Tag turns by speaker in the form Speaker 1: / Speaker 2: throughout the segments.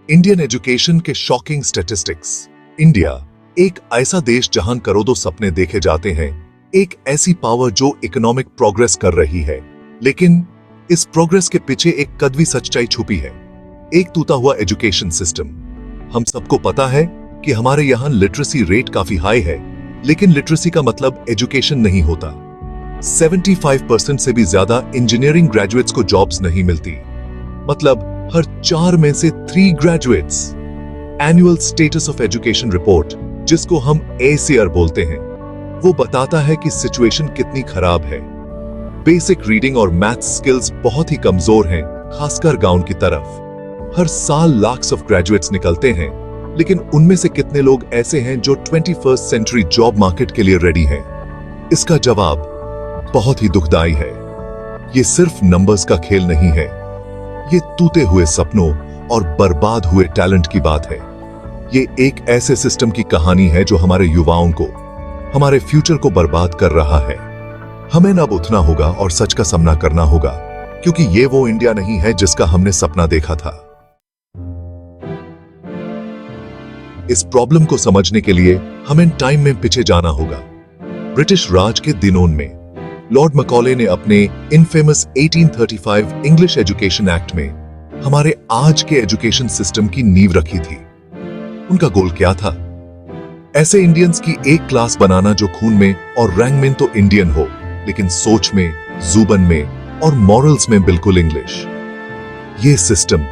Speaker 1: Indian education के shocking statistics. India एक ऐसा देश जहां करोड़ों सपने देखे जाते हैं, एक ऐसी पावर जो इकोनॉमिक प्रोग्रेस कर रही है, लेकिन इस प्रोग्रेस के पीछे एक कड़वी सच्चाई छुपी है, एक टूटा हुआ एजुकेशन सिस्टम। हम सबको पता है कि हमारे यहाँ लिटरेसी रेट काफी हाई है, लेकिन लिटरेसी का मतलब एजुकेशन नहीं होता। 75% से भी ज्यादा इंजीनियरिंग ग्रेजुएट्स को जॉब्स नहीं मिलती, मतलब हर 4 में से 3 graduates. Annual status of education report, जिसको हम ACR बोलते हैं, वो बताता है कि सिचुएशन कितनी खराब है। बेसिक रीडिंग और मैथ्स स्किल्स बहुत ही कमजोर हैं, खासकर गांव की तरफ। हर साल लाख्स ऑफ ग्रेजुएट्स निकलते हैं, लेकिन उनमें से कितने लोग ऐसे हैं जो 21st सेंचुरी जॉब मार्केट के लिए रेडी हैं? इसका जवाब बहुत ही दुखदाई है। ये सिर्फ नंबर्स का खेल नहीं है, ये टूटे हुए सपनों और बर्बाद हुए टैलेंट की बात है। ये एक ऐसे सिस्टम की कहानी है जो हमारे युवाओं को, हमारे फ्यूचर को बर्बाद कर रहा है। हमें अब उठना होगा और सच का सामना करना होगा, क्योंकि ये वो इंडिया नहीं है जिसका हमने सपना देखा था। इस प्रॉब्लम को समझने के लिए हमें टाइम में पीछे जाना होगा। ब्रिटिश राज के दिनों में लॉर्ड मैकॉले ने अपने इनफेमस 1835 इंग्लिश एजुकेशन एक्ट में हमारे आज के एजुकेशन सिस्टम की नींव रखी थी। उनका गोल क्या था? ऐसे इंडियंस की एक क्लास बनाना जो खून में और रैंक में तो इंडियन हो, लेकिन सोच में, जुबान में और मॉरल्स में बिल्कुल इंग्लिश। ये सिस्टम,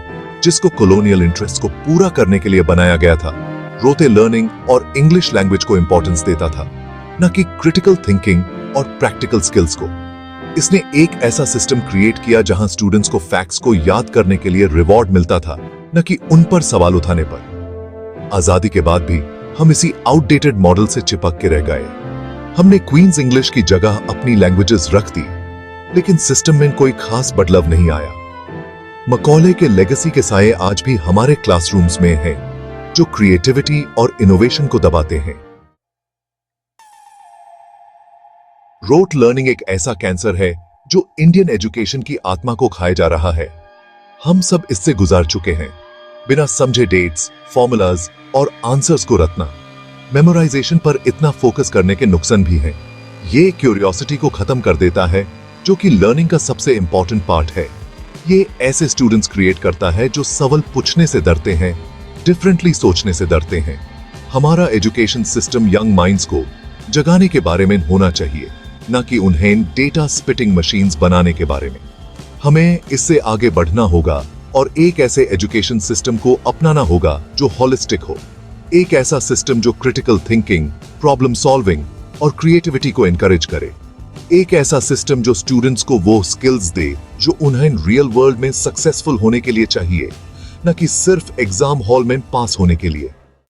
Speaker 1: जिसको कॉलोनियल इंटरेस्ट को पूरा करने के लिए बनाया गया था, रोते लर्निंग और इंग्लिश लैंग्वेज को इंपॉर्टेंस देता था, न कि क्रिटिकल थिंकिंग और प्रैक्टिकल स्किल्स को। इसने एक ऐसा सिस्टम क्रिएट किया जहां स्टूडेंट्स को फैक्ट्स को याद करने के लिए रिवॉर्ड मिलता था, न कि उन पर सवाल उठाने पर। आजादी के बाद भी हम इसी आउटडेटेड मॉडल से चिपक के रह गए। हमने क्वींस इंग्लिश की जगह अपनी लैंग्वेजेस रख दी, लेकिन सिस्टम में कोई खास बदलाव नहीं आया। मैकॉले के लेगेसी के साये आज भी हमारे क्लासरूम्स में हैं, जो क्रिएटिविटी और इनोवेशन को दबाते हैं। रोट लर्निंग एक ऐसा कैंसर है जो इंडियन एजुकेशन की आत्मा को खाए जा रहा है। हम सब इससे गुजार चुके हैं। बिना समझे डेट्स, फॉर्मूलाज और आंसर्स को रटना, मेमोराइजेशन पर इतना फोकस करने के नुकसान भी हैं। ये क्यूरियोसिटी को खत्म कर देता है, जो कि लर्निंग का सबसे इंपॉर्टेंट पार्ट है। ये ऐसे स्टूडेंट्स क्रिएट करता है जो सवाल पूछने से डरते हैं, डिफरेंटली सोचने से डरते हैं। हमारा एजुकेशन सिस्टम यंग माइंड्स को जगाने के बारे में होना चाहिए, न कि उन्हें डेटा स्पिटिंग मशीन्स बनाने के बारे में। हमें इससे आगे बढ़ना होगा और एक ऐसे एजुकेशन सिस्टम को अपनाना होगा जो होलिस्टिक हो, एक ऐसा सिस्टम जो क्रिटिकल थिंकिंग, प्रॉब्लम सॉल्विंग और क्रिएटिविटी को एनकरेज करे, एक ऐसा सिस्टम जो स्टूडेंट्स को वो स्किल्स दे जो उन्हें रियल वर्ल्ड में सक्सेसफुल होने के लिए चाहिए, न कि सिर्फ एग्जाम हॉल में पास होने के लिए।